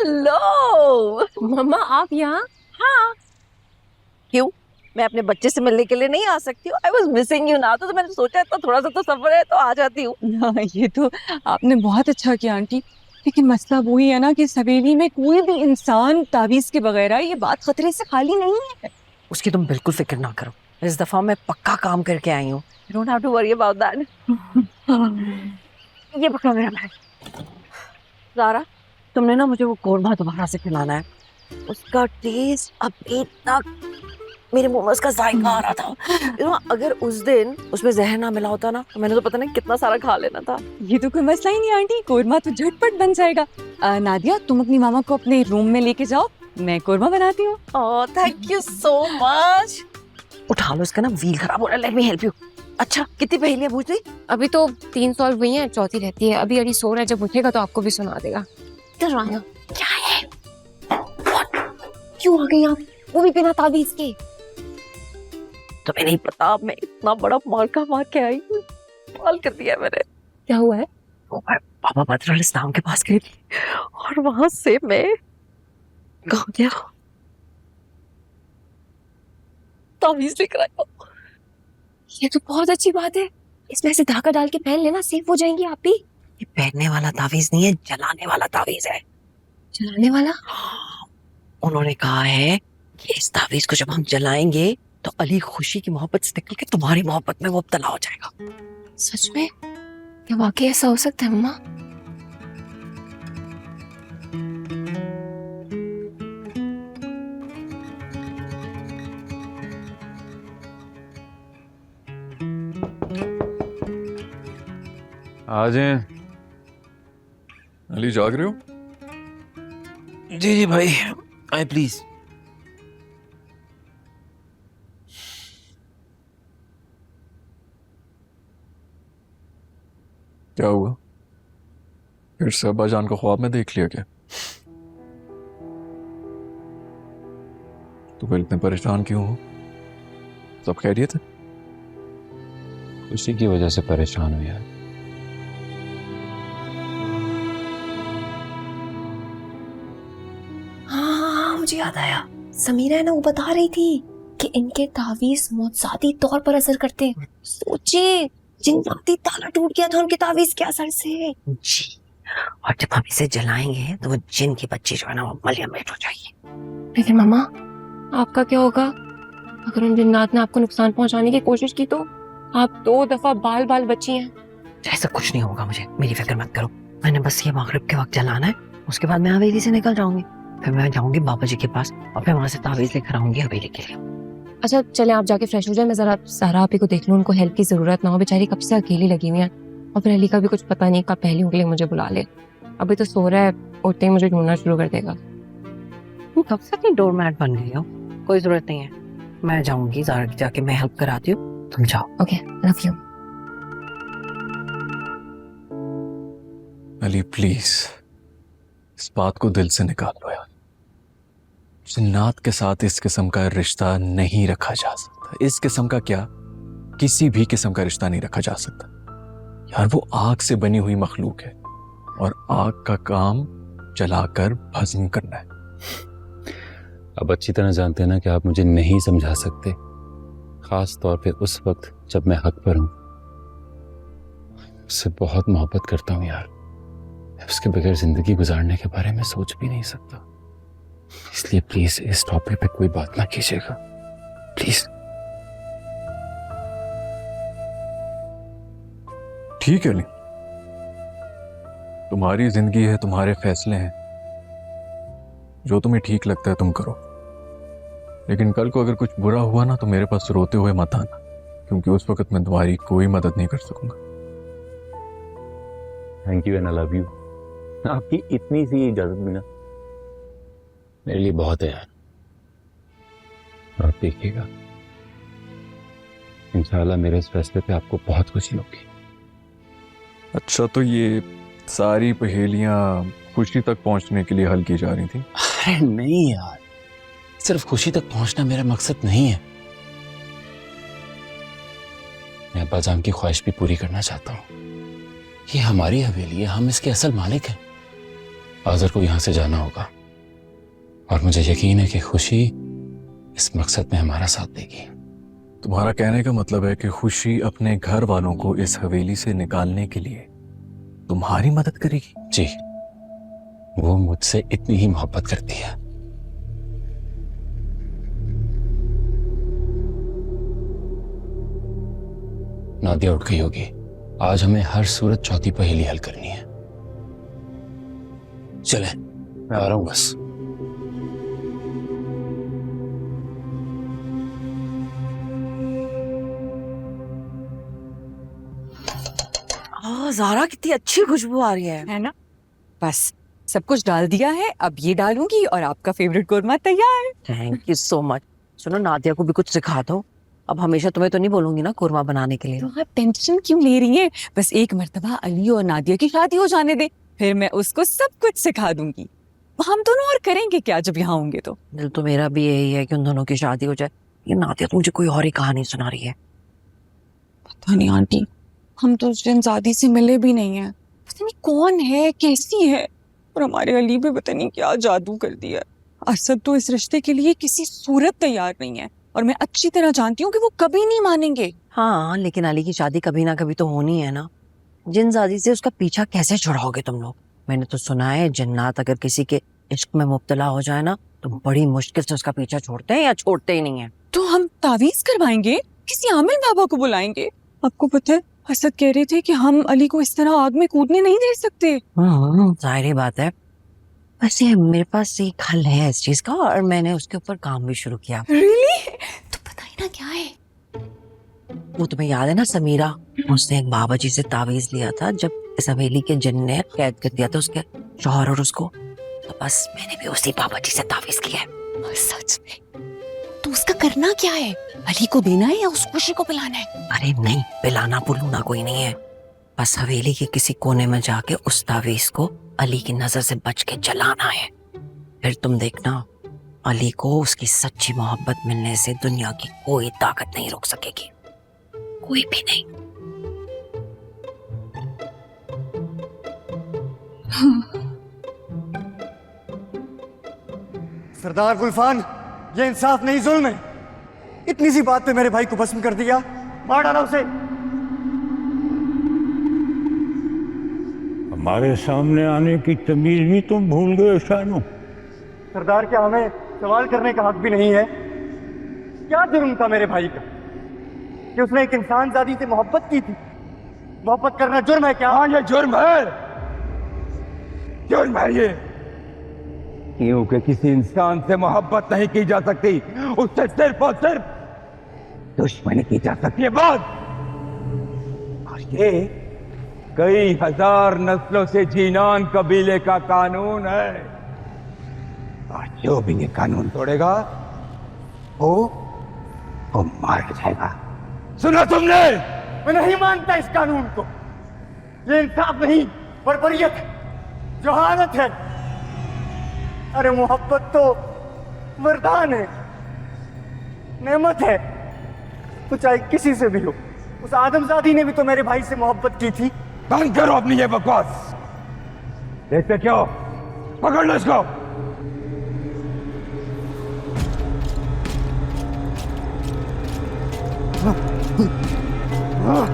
Hello मम्मा, आप यहाँ? हाँ, क्यों? मैं अपने बच्चे से मिलने के लिए नहीं आ सकती हूँ? आई वॉज मिसिंग यू ना, तो मैंने सोचा इतना थोड़ा सा तो सफर है तो आ जाती हूँ। हाँ, ये तो आपने बहुत अच्छा किया आंटी। लेकिन मसला वही है ना कि इस हवेली में कोई भी इंसान तावीज के बगैर आए, ये बात खतरे से खाली नहीं है। उसकी तुम बिल्कुल फिक्र ना करो, इस दफा मैं पक्का काम करके आई हूँ। You don't have to worry about that. ये पकड़ो मेरा बैग। ज़ारा, तुमने ना मुझे वो कोरमा दोबारा से खिलाना है। उसका टेस्ट अभी तक मेरे मुंह में उसका जायका आ रहा था। अगर उस दिन उसमें जहर ना मिला होता ना, तो मैंने तो पता नहीं कितना सारा खा लेना था। ये तो कोई मसला ही नहीं आंटी, कोरमा तो झटपट बन जाएगा। नादिया, तुम अपनी मामा को अपने रूम में लेके जाओ, मैं कोरमा बनाती हूँ। Oh thank you so much. उठा लो इसका ना, व्हील खराब हो रहा है। Let me help you. अच्छा, कितनी पहेलियां पूछ ली? अभी तो 3 सॉल्व हुई हैं, चौथी रहती है। अभी अली सो रहा है, जब उठेगा तो आपको भी सुना देगा। इधर आना। क्या है? क्यों आ गई आप, वो भी बिना ताबीज के? तुम्हें नहीं पता, मैं इतना बड़ा मार्का मार के आई हूँ। कॉल कर दिया मैंने। क्या हुआ है? वो मैं बाबा बदरुल इस्लाम के पास गई थी और वहां से मैं गाँव गया, तावीज लेकर आई हूँ। ये तो बहुत अच्छी बात है। इसमें से धागा डाल के पहन लेना, सेफ हो जाएंगी आप भी। ये पहनने वाला तावीज नहीं है, जलाने वाला तावीज है। चलाने वाला? उन्होंने कहा है कि इस तावीज को जब हम जलाएंगे तो अली खुशी की मोहब्बत से निकल के तुम्हारी मोहब्बत में मुब्तला हो जाएगा। सच में? क्या वाकई ऐसा हो सकता है मम्मा? आ जाएं। अली, जाग रहे हो? जी जी भाई, आए प्लीज। क्या हुआ? फिर से अब्बाजान को ख्वाब में देख लिया क्या? तो फिर इतने परेशान क्यों हो? सब खैरियत है? उसी की वजह से परेशान हूं यार। हाँ, मुझे याद आया। समीरा है ना, वो बता रही थी कि इनके तावीज मौसाती तौर पर असर करते हैं। सोचिए, जिन्नाती ताला टूट गया था उनके तावीज के असर से। जी, और जब हम इसे जलाएंगे तो वो जिन की बच्ची जो है ना, वो मलियामेट हो जाएगी। लेकिन मामा, आपका क्या होगा अगर उन जिन्नात ने आपको नुकसान पहुंचाने की कोशिश की तो? आप 2 दफा बाल बाल बची हैं। ऐसा कुछ नहीं होगा मुझे, मेरी फिक्र मत करो। मैंने बस ये मगरिब के वक्त जलाना है, उसके बाद मैं हवेली से निकल जाऊंगी। फिर मैं जाऊंगी बाबा जी के पास और फिर वहां से तावीज लेकर आऊंगी हवेली के लिए। अच्छा चले, आप जाके फ्रेश हो जाए। मैं जरा सारा आपी को देख लूं, उनको हेल्प की जरूरत ना हो, बेचारी कब से अकेली लगी हुई है। और फिर अली का भी कुछ पता नहीं कब पहली उंगली मुझे बुला ले। अभी तो सो रहा है, उठते ही मुझे ढूंढना शुरू कर देगा। तुम कब से अपनी डोरमैट बन गई हो? कोई जरूरत नहीं है, मैं जाऊंगी ज़ारा की जाके मैं हेल्प कराती हूँ, तुम जाओ। Okay, love you. Ali please, इस बात को दिल से निकाल लो यार। जिन्नात के साथ इस किस्म का रिश्ता नहीं रखा जा सकता। इस किस्म का क्या, किसी भी किस्म का रिश्ता नहीं रखा जा सकता यार। वो आग से बनी हुई मखलूक है और आग का काम जलाकर भस्म करना है। अब अच्छी तरह जानते हैं ना कि आप मुझे नहीं समझा सकते, खास तौर पे उस वक्त जब मैं हक पर हूं। उससे बहुत मोहब्बत करता हूं यार। मैं उसके बगैर जिंदगी गुजारने के बारे में सोच भी नहीं सकता। इसलिए प्लीज इस टॉपिक पे कोई बात ना कीजिएगा, प्लीज। ठीक है अली, तुम्हारी जिंदगी है, तुम्हारे फैसले हैं, जो तुम्हें ठीक लगता है तुम करो। लेकिन कल को अगर कुछ बुरा हुआ ना, तो मेरे पास रोते हुए मत आना, क्योंकि उस वक्त मैं तुम्हारी कोई मदद नहीं कर सकूंगा। Thank you and I love you. आपकी इतनी सी इजाजत भी ना मेरे लिए बहुत है यार। और आप देखिएगा, इंशाल्लाह मेरे इस फैसले पे आपको बहुत खुशी होगी। अच्छा, तो ये सारी पहेलियां खुशी तक पहुंचने के लिए हल की जा रही थी? अरे नहीं यार, सिर्फ खुशी तक पहुंचना मेरा मकसद नहीं है। मैं अब्बाजान की ख्वाहिश भी पूरी करना चाहता हूँ। ये हमारी हवेली है, हम इसके असल मालिक हैं। आज़र को यहाँ से जाना होगा। और मुझे यकीन है कि खुशी इस मकसद में हमारा साथ देगी। तुम्हारा कहने का मतलब है कि खुशी अपने घर वालों को इस हवेली से निकालने के लिए तुम्हारी मदद करेगी? जी, वो मुझसे इतनी ही मोहब्बत करती है। नादिया उठ गई होगी। आज हमें हर सूरत चौथी पहेली हल करनी है। चले, मैं आ रहा हूं बस। ज़ारा कितनी अच्छी खुशबू आ रही है। है ना? बस सब कुछ डाल दिया है, अब ये डालूंगी और आपका फेवरेट कोरमा तैयार। Thank you so much. सुनो, नादिया को भी कुछ सिखा दो। अब हमेशा तुम्हें तो नहीं बोलूंगी ना कोरमा बनाने के लिए। तो आप टेंशन क्यों ले रही हैं? बस एक मर्तबा अली और नादिया की शादी हो जाने दे, फिर मैं उसको सब कुछ सिखा दूंगी। हम दोनों और करेंगे क्या जब यहाँ होंगे तो। दिल तो मेरा भी यही है कि उन दोनों की शादी हो जाए। ये नादिया तो मुझे कोई और ही कहानी सुना रही है। पता नहीं आंटी, हम तो उस दिन शादी से मिले भी नहीं है। पता नहीं कौन है, कैसी है, और हमारे अली पे पता नहीं क्या जादू कर दिया। असद तो इस रिश्ते के लिए किसी सूरत तैयार नहीं है, और मैं अच्छी तरह जानती हूँ कि वो कभी नहीं मानेंगे। हाँ, लेकिन अली की शादी कभी ना कभी तो होनी है ना। जिन शादी से उसका पीछा कैसे छुड़ाओगे तुम लोग? मैंने तो सुना है जिन्नात अगर किसी के इश्क में मुब्तला हो जाए ना तो बड़ी मुश्किल से उसका पीछा छोड़ते हैं या छोड़ते ही नहीं है। तो हम तावीज करवाएंगे, किसी आमिर बाबा को बुलाएंगे। आपको पता है असद कह रहे थे कि हम अली को इस तरह आग में कूदने नहीं दे सकते। जाहिर ही बात है। वैसे मेरे पास एक हल है इस चीज का, और मैंने उसके ऊपर काम भी शुरू किया। रियली? तो बताइए ना क्या है। वो तुम्हें याद है ना समीरा, उसने एक बाबा जी से तावीज लिया था जब इस हवेली के जिन ने कैद कर दिया था उसके शौहर और उसको। तो बस मैंने भी उसी बाबा जी से तावीज किया है। सच में? तो उसका करना क्या है? अली को देना है या उस खुशी को पिलाना है? अरे नहीं, पिलाना पुलाना कोई नहीं है। बस हवेली के किसी कोने में जाके उस तावीज को अली की नजर से बच के जलाना है। फिर तुम देखना, अली को उसकी सच्ची मोहब्बत मिलने से दुनिया की कोई ताकत नहीं रोक सकेगी, कोई भी नहीं। सरदार गुलफान, ये इंसाफ नहीं, जुल्म है। इतनी सी बात पे मेरे भाई को भस्म कर दिया, मार डाला उसे। हमारे सामने आने की तमीज भी तुम भूल गए शानू। सरदार, क्या हमें सवाल करने का हक भी नहीं है? क्या जुर्म था मेरे भाई का कि उसने एक इंसान जादी से मोहब्बत की थी? मोहब्बत करना जुर्म है क्या? हाँ, ये जुर्म है, जुर्म है ये। क्योंकि किसी इंसान से मोहब्बत नहीं की जा सकती, उससे सिर्फ और सिर्फ दुश्मनी की जा सकती है बस। और ये कई हजार नस्लों से जीनान कबीले का कानून है, और जो भी ये कानून तोड़ेगा वो मार जाएगा। सुना तुमने? मैं नहीं मानता इस कानून को। ये इंसाफ नहीं, बर्बरियत है, जहालत है। अरे मोहब्बत तो वरदान है, नेमत है, तो चाहे किसी से भी हो। उस आदमजादी ने भी तो मेरे भाई से मोहब्बत की थी। बंद करो अपनी ये बकवास। देखते क्यों? पकड़ लो इसको। हाँ।